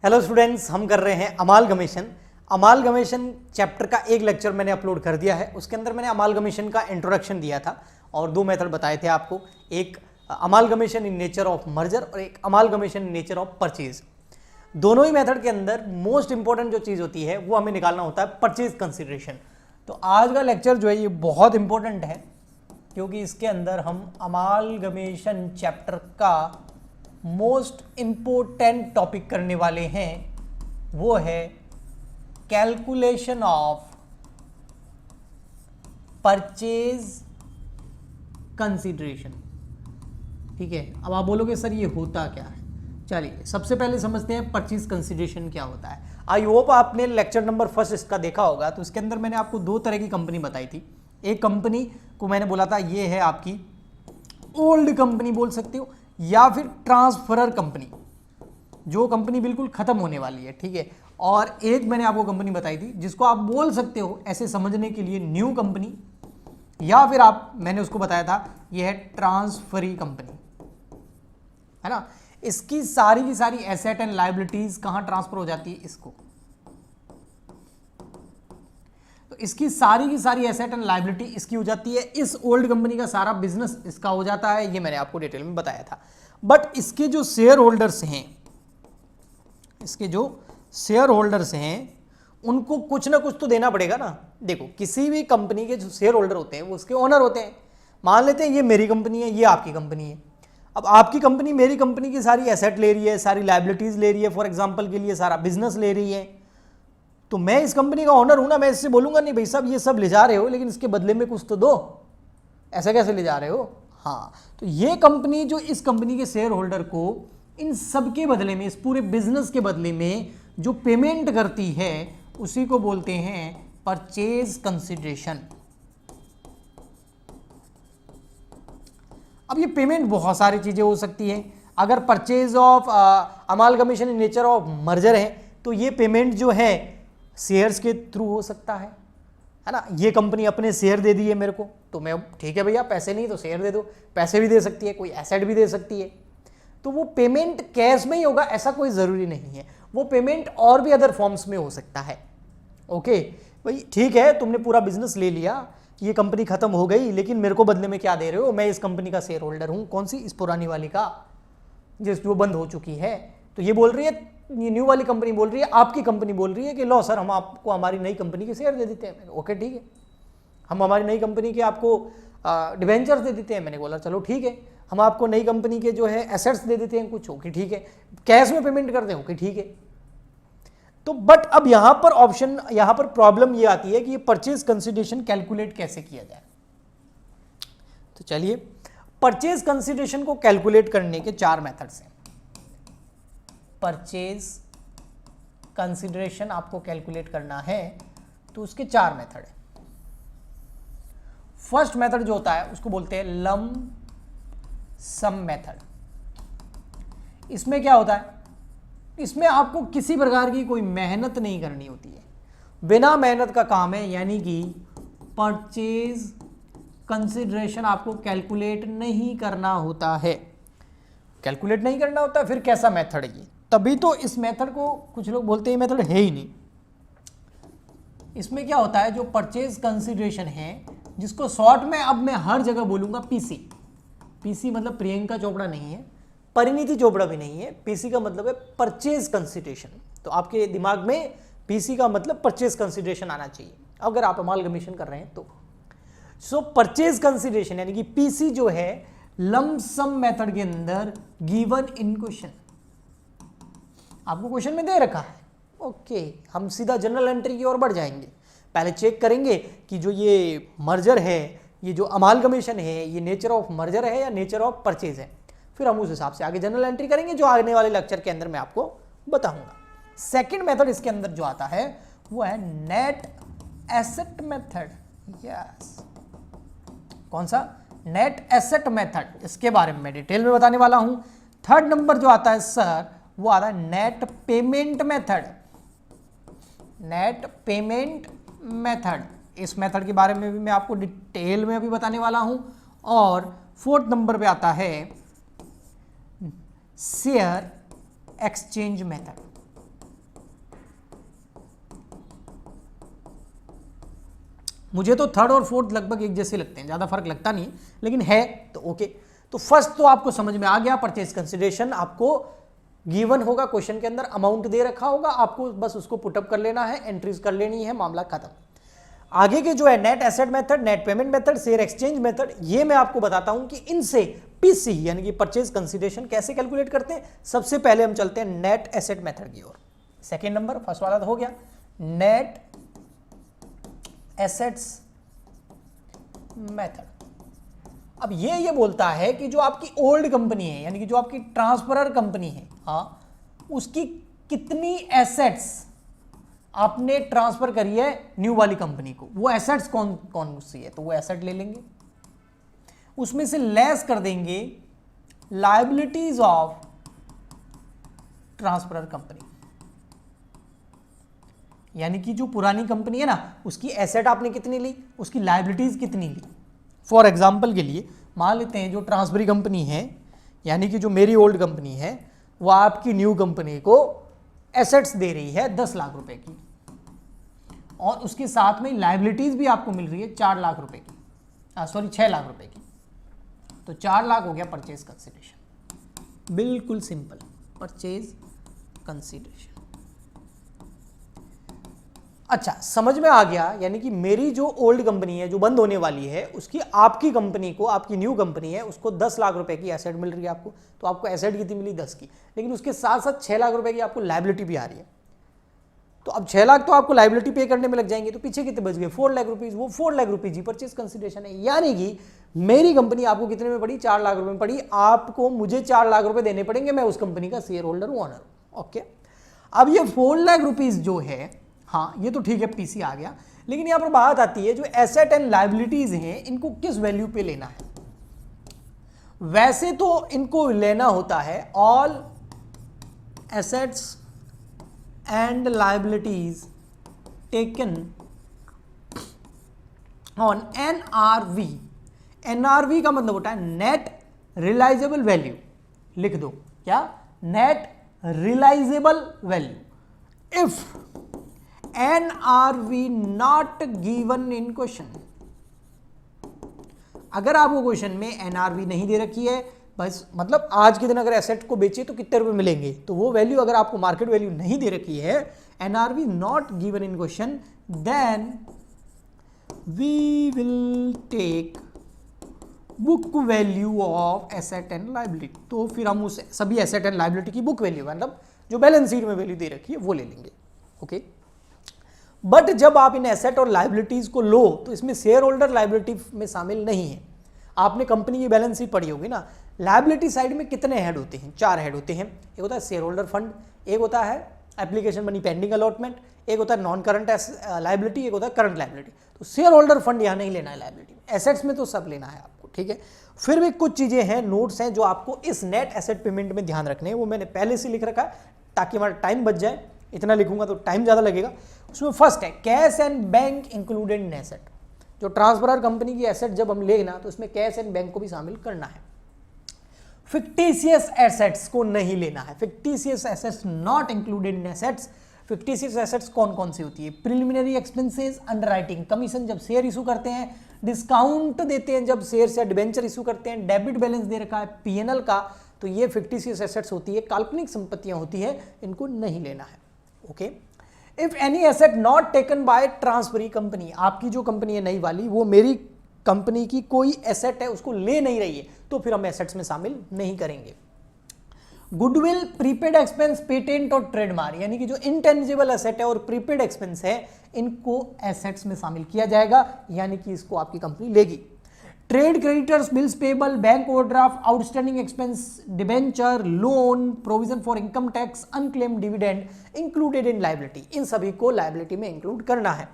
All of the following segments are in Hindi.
हेलो स्टूडेंट्स, हम कर रहे हैं अमालगमेशन चैप्टर का एक लेक्चर मैंने अपलोड कर दिया है। उसके अंदर मैंने अमालगमेशन का इंट्रोडक्शन दिया था और दो मेथड बताए थे आपको, एक amalgamation in nature of merger और एक amalgamation in nature of purchase. दोनों ही मेथड के अंदर मोस्ट इंपॉर्टेंट जो चीज़ होती है वो हमें निकालना होता है परचेज कंसिडरेशन। तो आज का लेक्चर जो है ये बहुत इंपॉर्टेंट है क्योंकि इसके अंदर हम अमालगमेशन चैप्टर का मोस्ट इंपोर्टेंट टॉपिक करने वाले हैं, वो है कैलकुलेशन ऑफ परचेज कंसीडरेशन। ठीक है, अब आप बोलोगे सर ये होता क्या है। चलिए सबसे पहले समझते हैं परचेज कंसीडरेशन क्या होता है। आई होप आपने लेक्चर नंबर फर्स्ट इसका देखा होगा। तो इसके अंदर मैंने आपको दो तरह की कंपनी बताई थी। एक कंपनी को मैंने बोला था ये है आपकी ओल्ड कंपनी बोल सकते हो, या फिर ट्रांसफरर कंपनी, जो कंपनी बिल्कुल खत्म होने वाली है। ठीक है, और एक मैंने आपको कंपनी बताई थी जिसको आप बोल सकते हो ऐसे समझने के लिए न्यू कंपनी, या फिर मैंने उसको बताया था ये है ट्रांसफरी कंपनी, है ना। इसकी सारी की सारी एसेट एंड लायबिलिटीज कहां ट्रांसफर हो जाती है, इसको। तो इसकी सारी की सारी एसेट एंड लायबिलिटी इसकी हो जाती है, इस ओल्ड कंपनी का सारा बिजनेस इसका हो जाता है। ये मैंने आपको डिटेल में बताया था। बट इसके जो शेयर होल्डर्स हैं, उनको कुछ ना कुछ तो देना पड़ेगा ना। देखो, किसी भी कंपनी के जो शेयर होल्डर होते हैं वो उसके ओनर होते हैं। मान लेते हैं ये मेरी कंपनी है, ये आपकी कंपनी है। अब आपकी कंपनी मेरी कंपनी की सारी एसेट ले रही है, सारी लायबिलिटीज ले रही है, फॉर एग्जांपल के लिए सारा बिजनेस ले रही है। तो मैं इस कंपनी का ओनर हूं ना, मैं इससे बोलूंगा नहीं भाई साहब ये सब ले जा रहे हो लेकिन इसके बदले में कुछ तो दो। ऐसा कैसे ले जा रहे हो? हाँ, तो ये कंपनी जो इस कंपनी के शेयर होल्डर को इन सब के बदले में, इस पूरे बिजनेस के बदले में जो पेमेंट करती है उसी को बोलते हैं परचेज कंसिडरेशन। अब ये पेमेंट बहुत सारी चीजें हो सकती है। अगर purchase of amalgamation in nature of merger है तो ये पेमेंट जो है शेयर्स के थ्रू हो सकता है ना। ये कंपनी अपने शेयर दे दिए मेरे को, तो मैं ठीक है भैया पैसे नहीं तो शेयर दे दो। पैसे भी दे सकती है, कोई एसेट भी दे सकती है। तो वो पेमेंट कैश में ही होगा ऐसा कोई ज़रूरी नहीं है, वो पेमेंट और भी अदर फॉर्म्स में हो सकता है। ओके भाई, ठीक है, तुमने पूरा बिजनेस ले लिया, ये कंपनी खत्म हो गई, लेकिन मेरे को बदले में क्या दे रहे हो? मैं इस कंपनी का शेयर होल्डर हूँ। कौन सी? इस पुरानी वाली का, जो बंद हो चुकी है। तो ये बोल रही है, ये न्यू वाली कंपनी बोल रही है, आपकी कंपनी बोल रही है कि लो सर हम आपको हमारी नई कंपनी के शेयर दे देते हैं। मैंने ओके ठीक है, हम हमारी नई कंपनी के आपको डिवेंचर्स दे देते हैं। मैंने बोला चलो ठीक है, हम आपको नई कंपनी के जो है एसेट्स दे देते हैं कुछ। ओके ठीक है, कैश में पेमेंट कर दें। ओके ठीक है। तो बट अब यहां पर प्रॉब्लम ये आती है कि ये परचेज कंसिडरेशन कैलकुलेट कैसे किया जाए। तो चलिए, परचेज कंसिडरेशन को कैलकुलेट करने के चार मेथड्स हैं। परचेज कंसिडरेशन आपको कैलकुलेट करना है तो उसके चार मेथड है। फर्स्ट मेथड जो होता है उसको बोलते हैं लंप सम मेथड। इसमें क्या होता है? इसमें आपको किसी प्रकार की कोई मेहनत नहीं करनी होती है, बिना मेहनत का काम है। यानी कि परचेज कंसिडरेशन आपको कैलकुलेट नहीं करना होता है। कैलकुलेट नहीं करना होता, फिर कैसा मेथड है ये? तभी तो इस मेथड को कुछ लोग बोलते हैं मेथड है ही नहीं। इसमें क्या होता है, जो परचेज कंसिडरेशन है, जिसको शॉर्ट में अब मैं हर जगह बोलूंगा पीसी। पीसी मतलब प्रियंका चोपड़ा नहीं है, परिणीति चोपड़ा भी नहीं है। पीसी का मतलब है परचेज कंसिडरेशन। तो आपके दिमाग में पीसी का मतलब परचेज कंसिडरेशन आना चाहिए अगर आप अमालगमेशन कर रहे हैं तो। सो परचेज कंसिडरेशन यानी कि पीसी जो है लंप सम मेथड के अंदर गिवन इन क्वेश्चन, आपको क्वेश्चन में दे रखा है। ओके, हम सीधा जनरल एंट्री की ओर बढ़ जाएंगे। पहले चेक करेंगे कि जो ये मर्जर है, ये जो अमालगमेशन है, ये नेचर ऑफ मर्जर है या नेचर ऑफ परचेज है। फिर हम उस हिसाब से आगे जनरल एंट्री करेंगे, जो आने वाले लेक्चर के अंदर मैं आपको बताऊंगा। सेकंड मेथड इसके अंदर जो आता है वो है नेट एसेट मेथड। यस, कौन सा? Net asset method. इसके बारे में मैं डिटेल में बताने वाला हूं। थर्ड नंबर जो आता है सर, वो आता है net payment method. Net payment method, इस मेथड के बारे में भी मैं आपको डिटेल में अभी बताने वाला हूं। और फोर्थ नंबर पे आता है शेयर एक्सचेंज मेथड। मुझे तो थर्ड और फोर्थ लगभग एक जैसे लगते हैं, ज़्यादा फर्क लगता नहीं है, लेकिन है तो ओके। तो फर्स्ट तो आपको समझ में आ गया, परचेज कंसिडरेशन आपको गिवन होगा, क्वेश्चन के अंदर अमाउंट दे रखा होगा, आपको बस उसको पुटअप कर लेना है, एंट्रीज कर लेनी है, मामला खत्म। आगे के जो है net asset method, net payment method, share exchange method, ये मैं आपको बताता हूं कि इनसे पीसी यानी कि परचेज कंसिडरेशन कैसे कैलकुलेट करते हैं। सबसे पहले हम चलते हैं नेट एसेट मेथड की ओर। सेकेंड नंबर, फर्स्ट वाला तो हो गया, नेट एसेट्स मेथड। अब ये बोलता है कि जो आपकी ओल्ड कंपनी है यानी कि जो आपकी ट्रांसफरर कंपनी है, हाँ, उसकी कितनी एसेट्स आपने ट्रांसफर करी है न्यू वाली कंपनी को, वो एसेट्स कौन कौन सी है, तो वो एसेट ले लेंगे, उसमें से लेस कर देंगे लायबिलिटीज ऑफ ट्रांसफरर कंपनी। यानी कि जो पुरानी कंपनी है ना, उसकी एसेट आपने कितनी ली, उसकी लायबिलिटीज कितनी ली। फॉर एग्जाम्पल के लिए मान लेते हैं जो ट्रांसफरी कंपनी है यानी कि जो मेरी ओल्ड कंपनी है, वो आपकी न्यू कंपनी को एसेट्स दे रही है 10 लाख रुपए की, और उसके साथ में लायबिलिटीज भी आपको मिल रही है 4 लाख रुपए की, 6 लाख रुपए की। तो 4 लाख हो गया परचेज कंसिडरेशन, बिल्कुल सिंपल, परचेज कंसिडरेशन। अच्छा, समझ में आ गया, यानी कि मेरी जो ओल्ड कंपनी है जो बंद होने वाली है, उसकी आपकी कंपनी को, आपकी न्यू कंपनी है उसको 10 लाख रुपए की एसेट मिल रही है आपको, तो आपको एसेट कितनी मिली 10 की, लेकिन उसके साथ साथ 6 लाख रुपए की आपको लायबिलिटी भी आ रही है। तो अब 6 लाख तो आपको लायबिलिटी पे करने में लग जाएंगे, तो पीछे कितने बच गए 4 लाख रुपीज, वो 4 लाख रुपीज ही परचेज कंसिडरेशन है। यानी कि मेरी कंपनी आपको कितने में पड़ी, 4 लाख रुपए में पड़ी, आपको मुझे 4 लाख रुपए देने पड़ेंगे, मैं उस कंपनी का शेयर होल्डर हूं, ऑनर हूं। ओके, अब ये 4 लाख रुपीज जो है, हाँ ये तो ठीक है, पीसी आ गया, लेकिन यहां पर बात आती है जो एसेट एंड लायबिलिटीज हैं इनको किस वैल्यू पे लेना है। वैसे तो इनको लेना होता है all assets and liabilities taken on NRV. NRV का मतलब होता है नेट रियलाइजेबल वैल्यू, लिख दो क्या, net realisable value. If NRV not given in question, अगर आपको क्वेश्चन में NRV नहीं दे रखी है, बस मतलब आज के दिन अगर एसेट को बेचे तो कितने रुपए मिलेंगे, तो वो वैल्यू अगर आपको मार्केट वैल्यू नहीं दे रखी है, NRV not given in question, then we will take book value of asset and liability. तो फिर हम उस सभी एसेट एंड लायबिलिटी की बुक वैल्यू मतलब जो बैलेंस शीट में वैल्यू दे रखी है वो ले लेंगे। ओके, बट जब आप इन एसेट और लायबिलिटीज को लो तो इसमें शेयर होल्डर लायबिलिटी में शामिल नहीं है। आपने कंपनी की बैलेंस शीट पढ़ी होगी ना, लायबिलिटी साइड में कितने हेड होते हैं, 4 हेड होते हैं। एक होता है शेयर होल्डर फंड, एक होता है एप्लीकेशन मनी पेंडिंग अलॉटमेंट, एक होता है नॉन करंट लायबिलिटी, एक होता है करंट लायबिलिटी। तो शेयर होल्डर फंड यहाँ नहीं लेना है लायबिलिटी में, एसेट्स में तो सब लेना है आपको, ठीक है। फिर भी कुछ चीजें हैं, नोट्स हैं जो आपको इस नेट एसेट पेमेंट में ध्यान रखने हैं, वो मैंने पहले से लिख रखा है ताकि हमारा टाइम बच जाए, इतना लिखूंगा तो टाइम ज्यादा लगेगा। उसमें फर्स्ट है cash and bank included in asset. जो ट्रांसफरर कंपनी की एसेट जब हम लेना तो उसमें कैश एंड बैंक को भी शामिल करना है। फिक्टिशियस एसेट्स को नहीं लेना है, fictitious assets not included in assets. Fictitious assets कौन कौन सी होती है, प्रिलिमिनरी एक्सपेंसेस, अंडरराइटिंग कमीशन जब शेयर इशू करते हैं, डिस्काउंट देते हैं जब शेयर या डिबेंचर इशू करते हैं, डेबिट बैलेंस दे रखा है पीएनएल का, तो ये फिक्टिशियस एसेट्स होती है, काल्पनिक संपत्तियां होती है, इनको नहीं लेना है। Okay, if any asset not taken by transferee company, आपकी जो कंपनी है नई वाली, वो मेरी कंपनी की कोई एसेट है उसको ले नहीं रही है, तो फिर हम एसेट्स में शामिल नहीं करेंगे। गुडविल, प्रीपेड एक्सपेंस, पेटेंट और ट्रेडमार्क, यानी कि जो इनटेंजिबल एसेट है और प्रीपेड एक्सपेंस है, इनको एसेट्स में शामिल किया जाएगा, यानी कि इसको आपकी कंपनी लेगी। Trade creditors, bills payable, bank overdraft, outstanding expense, debenture, loan, provision for income tax, unclaimed dividend included in liability, इन सभी को लायबिलिटी में इंक्लूड करना है।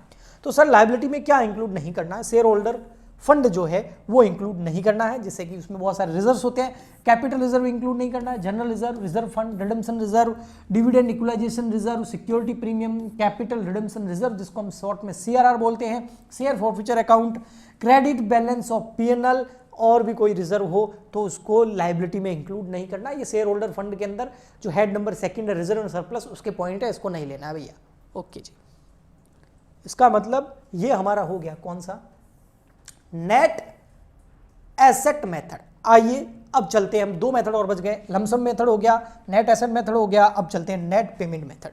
तो सर लायबिलिटी में क्या इंक्लूड नहीं करना है, शेयर होल्डर फंड जो है वो इंक्लूड नहीं करना है, जिससे कि उसमें बहुत सारे रिजर्व्स होते हैं। कैपिटल रिजर्व इंक्लूड नहीं करना है, general reserve, reserve fund, redemption reserve, dividend equalisation reserve, security premium, capital redemption reserve जिसको हम शॉर्ट में CRR बोलते हैं, share forfeiture account, credit balance of PNL, और भी कोई रिजर्व हो तो उसको लायबिलिटी में इंक्लूड नहीं करना। ये शेयर होल्डर फंड के अंदर जो head number 2 reserve and surplus उसके पॉइंट है, इसको नहीं लेना है भैया। ओके जी, इसका मतलब ये हमारा हो गया कौन सा, नेट एसेट मेथड। आइए अब चलते हैं हम, दो मेथड और बच गए, लमसम मेथड हो गया, नेट एसेट मेथड हो गया, अब चलते हैं net payment method.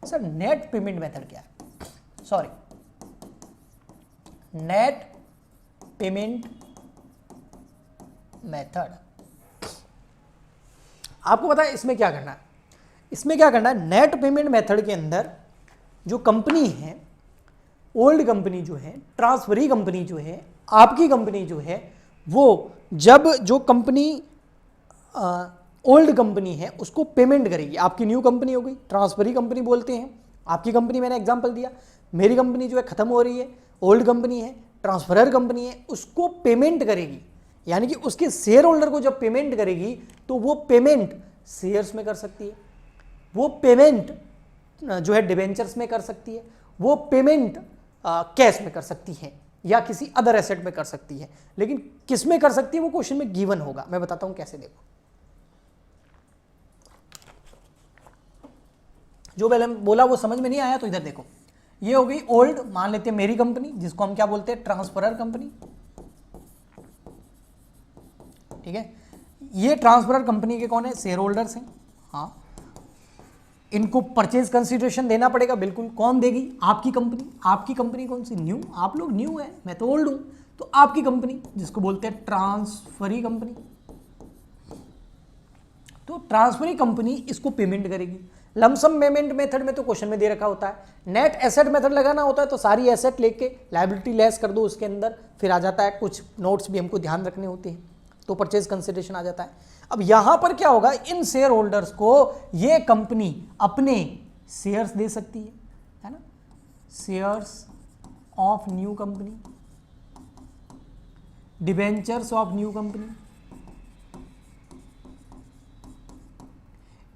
Sir net payment method क्या है, सॉरी नेट पेमेंट मेथड, आपको पता है इसमें क्या करना है, इसमें क्या करना है, नेट पेमेंट मेथड के अंदर जो कंपनी है, ओल्ड कंपनी जो है, ट्रांसफरी कंपनी जो है, आपकी कंपनी जो है, वो जब जो कंपनी ओल्ड कंपनी है उसको पेमेंट करेगी, आपकी न्यू कंपनी हो गई, ट्रांसफरी कंपनी बोलते हैं, आपकी कंपनी मैंने एग्जांपल दिया, मेरी कंपनी जो है खत्म हो रही है, ओल्ड कंपनी है, ट्रांसफरर कंपनी है, उसको पेमेंट करेगी, यानी कि उसके शेयर होल्डर को जब पेमेंट करेगी तो वो पेमेंट शेयर्स में कर सकती है, वो पेमेंट जो है डिबेंचर्स में कर सकती है, वो पेमेंट कैश में कर सकती है या किसी अदर एसेट में कर सकती है, लेकिन किस में कर सकती है वो क्वेश्चन में गिवन होगा, मैं बताता हूं कैसे। देखो जो पहले बोला वो समझ में नहीं आया तो इधर देखो, ये हो गई ओल्ड, मान लेते हैं मेरी कंपनी जिसको हम क्या बोलते हैं, ट्रांसफरर कंपनी, ठीक है। ये ट्रांसफरर कंपनी के कौन है, शेयर होल्डर्स हैं, हाँ, इनको परचेज कंसीडरेशन देना पड़ेगा, बिल्कुल, कौन देगी, आपकी कंपनी। आपकी कंपनी कौन सी, न्यू, आप लोग न्यू है, मैं तो ओल्ड हूं, तो आपकी कंपनी जिसको बोलते हैं ट्रांसफरी कंपनी, तो ट्रांसफरी कंपनी इसको पेमेंट करेगी। लमसम पेमेंट मेथड में तो क्वेश्चन में दे रखा होता है, नेट एसेट मेथड लगाना होता है तो सारी एसेट लेके लायबिलिटी लेस कर दो उसके अंदर, फिर आ जाता है, कुछ नोट्स भी हमको ध्यान रखने होते हैं, तो परचेज कंसिडरेशन आ जाता है। अब यहां पर क्या होगा, इन शेयर होल्डर्स को ये कंपनी अपने शेयर्स दे सकती है ना, shares of new company, debentures of new company,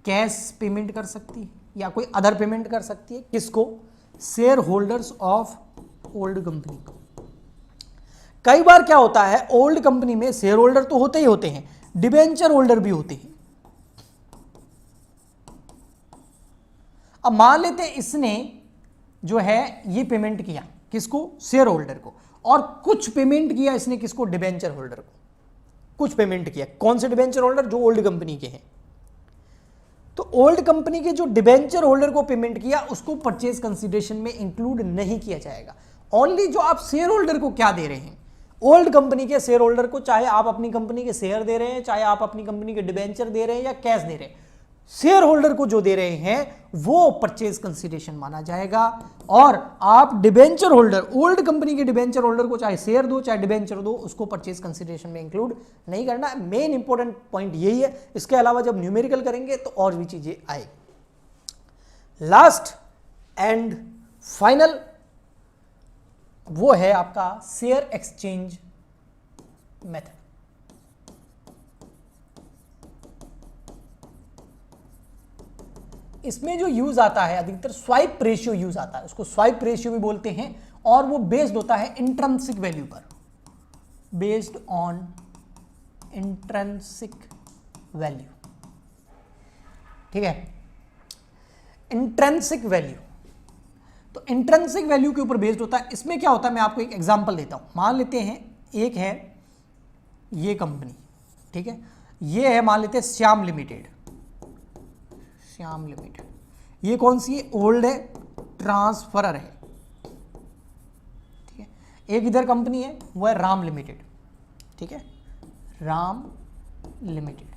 cash payment कर सकती है या कोई अदर पेमेंट कर सकती है, किसको, share holders of old company को। कई बार क्या होता है, ओल्ड कंपनी में शेयर होल्डर तो होते ही होते हैं, डिबेंचर होल्डर भी होते हैं। अब मान लेते हैं इसने जो है ये पेमेंट किया किसको, शेयर होल्डर को, और कुछ पेमेंट किया इसने किसको, डिबेंचर होल्डर को, कुछ पेमेंट किया, कौन से डिबेंचर होल्डर, जो ओल्ड कंपनी के हैं। तो ओल्ड कंपनी के जो डिबेंचर होल्डर को पेमेंट किया उसको परचेज कंसीडरेशन में इंक्लूड नहीं किया जाएगा। ओनली जो आप शेयर होल्डर को क्या दे रहे हैं, ओल्ड कंपनी के शेयर होल्डर को, चाहे आप अपनी कंपनी के शेयर दे रहे हैं, चाहे आप अपनी कंपनी के डिबेंचर दे रहे हैं या कैश दे रहे हैं, शेयर होल्डर को जो दे रहे हैं वो परचेज कंसीडरेशन माना जाएगा। और आप डिबेंचर होल्डर, ओल्ड कंपनी के डिबेंचर होल्डर को चाहे शेयर दो चाहे डिबेंचर दो, उसको परचेज कंसीडरेशन में इंक्लूड नहीं करना। मेन इंपॉर्टेंट पॉइंट यही है, इसके अलावा जब न्यूमेरिकल करेंगे तो और भी चीजें आएगी। लास्ट एंड फाइनल वो है आपका शेयर एक्सचेंज मेथड। इसमें जो यूज आता है अधिकतर स्वाइप रेशियो यूज आता है, उसको स्वाइप रेशियो भी बोलते हैं, और वो बेस्ड होता है इंट्रिंसिक वैल्यू पर, बेस्ड ऑन इंट्रिंसिक वैल्यू, ठीक है, इंट्रिंसिक वैल्यू। तो इंट्रिंसिक वैल्यू के ऊपर बेस्ड होता है। इसमें क्या होता है, मैं आपको एक एग्जांपल देता हूं। मान लेते हैं एक है ये कंपनी, ठीक है, ये है मान लेते हैं श्याम लिमिटेड, श्याम लिमिटेड, ये कौन सी है, ओल्ड है, ट्रांसफरर है, ठीक है। एक इधर कंपनी है वो है राम लिमिटेड, ठीक है, राम लिमिटेड।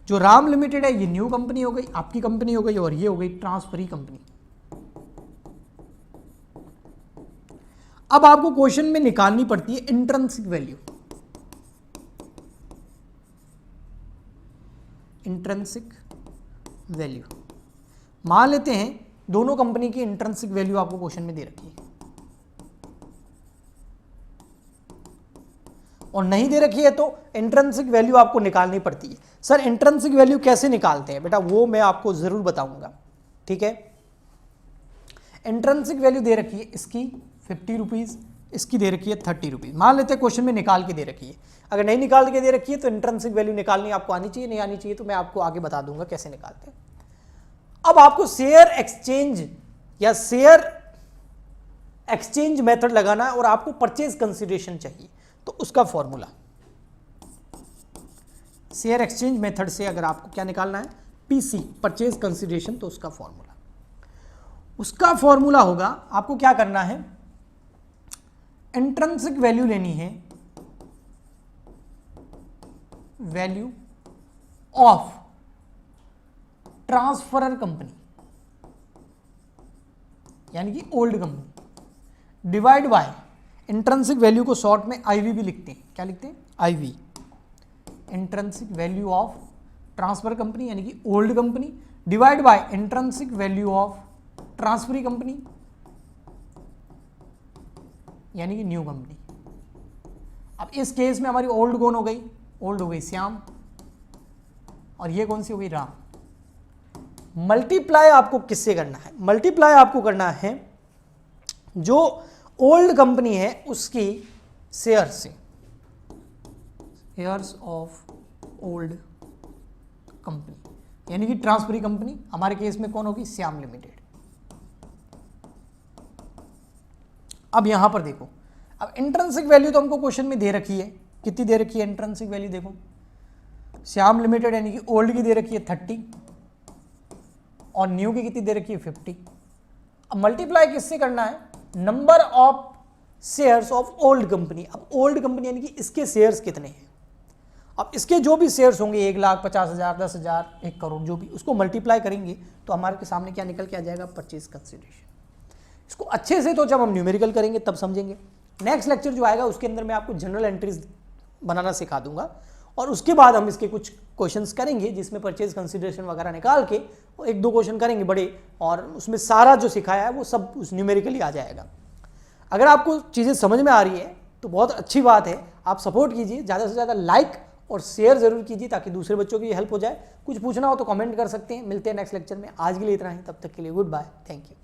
जो राम लिमिटेड है ये न्यू कंपनी हो गई, आपकी कंपनी हो गई, और ये हो गई ट्रांसफरी कंपनी। अब आपको क्वेश्चन में निकालनी पड़ती है इंट्रिंसिक वैल्यू, इंट्रिंसिक वैल्यू। मान लेते हैं दोनों कंपनी की इंट्रिंसिक वैल्यू आपको क्वेश्चन में दे रखी है, और नहीं दे रखी है तो इंट्रिंसिक वैल्यू आपको निकालनी पड़ती है। सर इंट्रिंसिक वैल्यू कैसे निकालते हैं बेटा, वो मैं आपको जरूर बताऊंगा, ठीक है। इंट्रिंसिक वैल्यू दे रखी है इसकी 50 रुपीज, इसकी दे रखी है 30 रुपीज। मान लेते हैं क्वेश्चन में निकाल के दे रखी है, अगर नहीं निकाल के दे रखी है तो इंट्रिंसिक वैल्यू निकालनी आपको आनी चाहिए, नहीं आनी चाहिए तो मैं आपको आगे बता दूंगा कैसे निकालते हैं। अब आपको शेयर एक्सचेंज या शेयर एक्सचेंज मेथड लगाना है और आपको परचेज कंसिडरेशन चाहिए, तो उसका फॉर्मूला शेयर एक्सचेंज मेथड से अगर आपको क्या निकालना है, पीसी परचेज कंसिडरेशन, तो उसका फॉर्मूला होगा, आपको क्या करना है, इंट्रिंसिक वैल्यू लेनी है, वैल्यू ऑफ ट्रांसफरर कंपनी यानी कि old company, divide by intrinsic value को शॉर्ट में आईवी भी लिखते हैं, क्या लिखते हैं, IV, intrinsic value of transfer company यानी कि old company, divide by intrinsic value of transferee company यानी कि न्यू कंपनी। अब इस केस में हमारी ओल्ड कौन हो गई, ओल्ड हो गई श्याम, और ये कौन सी हो गई, राम। मल्टीप्लाई आपको किससे करना है, मल्टीप्लाई आपको करना है जो ओल्ड कंपनी है उसकी शेयर से, शेयर्स ऑफ ओल्ड कंपनी यानी कि ट्रांसफरी कंपनी, हमारे केस में कौन होगी, श्याम लिमिटेड। अब यहां पर देखो, अब इंट्रिंसिक वैल्यू तो हमको क्वेश्चन में दे रखी है, कितनी दे रखी है इंट्रिंसिक वैल्यू, देखो श्याम लिमिटेड यानी कि ओल्ड की दे रखी है 30 और न्यू की कितनी दे रखी है 50। अब मल्टीप्लाई किससे करना है, number of shares of old company. अब ओल्ड कंपनी यानी कि इसके शेयर्स कितने हैं, अब इसके जो भी शेयर्स होंगे 1,50,000, 10,000, 1 करोड़, जो भी, उसको मल्टीप्लाई करेंगे तो हमारे के सामने क्या निकल के आ जाएगा, परचेज कंसिडरेशन। इसको अच्छे से तो जब हम न्यूमेरिकल करेंगे तब समझेंगे। नेक्स्ट लेक्चर जो आएगा उसके अंदर मैं आपको जनरल एंट्रीज बनाना सिखा दूंगा और उसके बाद हम इसके कुछ क्वेश्चंस करेंगे जिसमें परचेज कंसिडरेशन वगैरह निकाल के 1-2 क्वेश्चन करेंगे बड़े, और उसमें सारा जो सिखाया है वो सब उस न्यूमेरिकली आ जाएगा। अगर आपको चीज़ें समझ में आ रही है तो बहुत अच्छी बात है, आप सपोर्ट कीजिए, ज़्यादा से ज़्यादा लाइक और शेयर जरूर कीजिए ताकि दूसरे बच्चों की हेल्प हो जाए। कुछ पूछना हो तो कमेंट कर सकते हैं। मिलते हैं नेक्स्ट लेक्चर में, आज के लिए इतना ही, तब तक के लिए गुड बाय, थैंक यू।